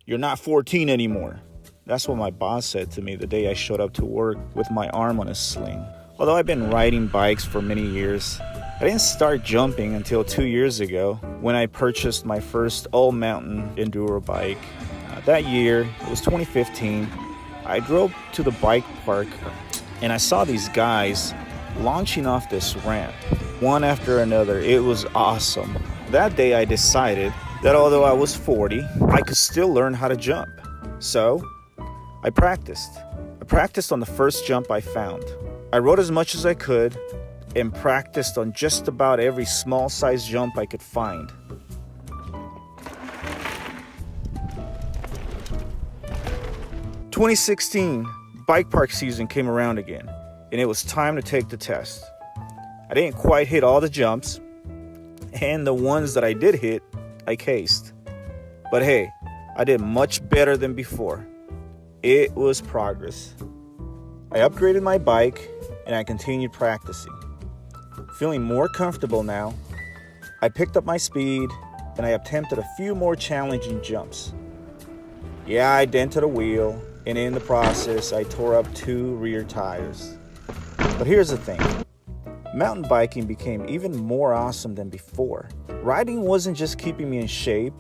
You're not 14 anymore. That's what my boss said to me the day I showed up to work with my arm on a sling. Although I've been riding bikes for many years, I didn't start jumping until 2 years ago when I purchased my first all-mountain enduro bike. That year, it was 2015, I drove to the bike park and I saw these guys launching off this ramp, one after another. It was awesome. That day I decided that although I was 40, I could still learn how to jump. So I practiced. I practiced on the first jump I found. I rode as much as I could and practiced on just about every small size jump I could find. In 2016, bike park season came around again, and it was time to take the test. I didn't quite hit all the jumps, and the ones that I did hit, I cased. But hey, I did much better than before. It was progress. I upgraded my bike, and I continued practicing. Feeling more comfortable now, I picked up my speed, and I attempted a few more challenging jumps. Yeah, I dented a wheel, and in the process, I tore up 2 rear tires. But here's the thing. Mountain biking became even more awesome than before. Riding wasn't just keeping me in shape,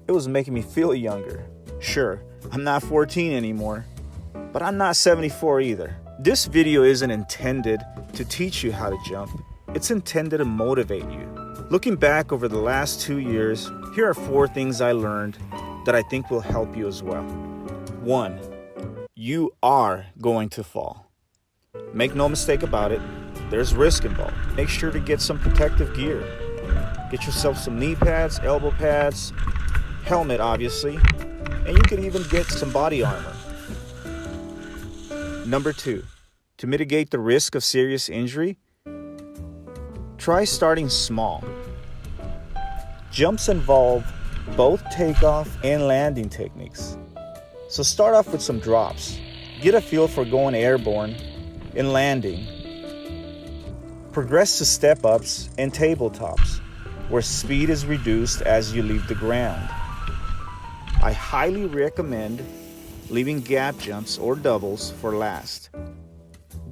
it was making me feel younger. Sure, I'm not 14 anymore, but I'm not 74 either. This video isn't intended to teach you how to jump. It's intended to motivate you. Looking back over the last 2 years, here are 4 things I learned that I think will help you as well. 1. You are going to fall. Make no mistake about it, there's risk involved. Make sure to get some protective gear. Get yourself some knee pads, elbow pads, helmet obviously, and you can even get some body armor. Number 2, to mitigate the risk of serious injury, try starting small. Jumps involve both takeoff and landing techniques. So start off with some drops. Get a feel for going airborne and landing. Progress to step-ups and tabletops, where speed is reduced as you leave the ground. I highly recommend leaving gap jumps or doubles for last.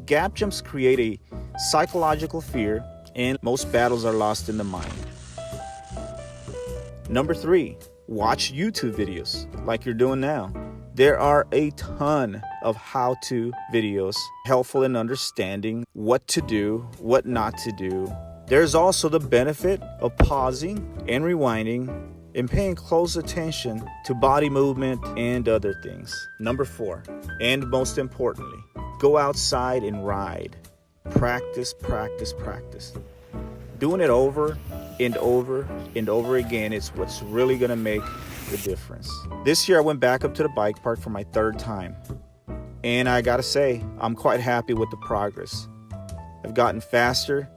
Gap jumps create a psychological fear, and most battles are lost in the mind. Number 3, watch YouTube videos like you're doing now. There are a ton of how-to videos helpful in understanding what to do, what not to do. There's also the benefit of pausing and rewinding and paying close attention to body movement and other things. Number 4, and most importantly, go outside and ride. Practice, practice, practice. Doing it over and over and over again is what's really gonna make the difference. This year I went back up to the bike park for my 3rd time, and I gotta say, I'm quite happy with the progress. I've gotten faster,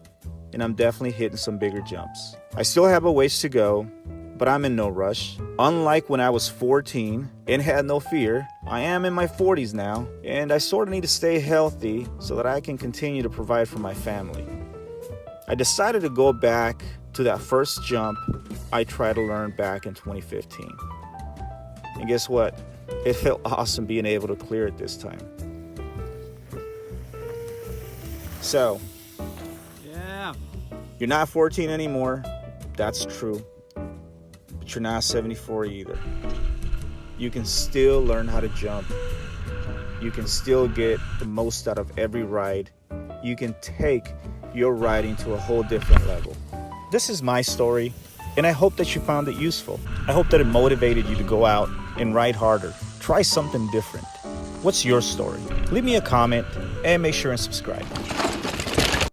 and I'm definitely hitting some bigger jumps. I still have a ways to go, but I'm in no rush. Unlike when I was 14 and had no fear, I am in my 40s now, and I sort of need to stay healthy so that I can continue to provide for my family. I decided to go back to that first jump I tried to learn back in 2015. And guess what? It felt awesome being able to clear it this time. So, yeah, you're not 14 anymore. That's true. But you're not 74 either. You can still learn how to jump. You can still get the most out of every ride. You can take your riding to a whole different level. This is my story, and I hope that you found it useful. I hope that it motivated you to go out and ride harder. Try something different. What's your story? Leave me a comment and make sure and subscribe.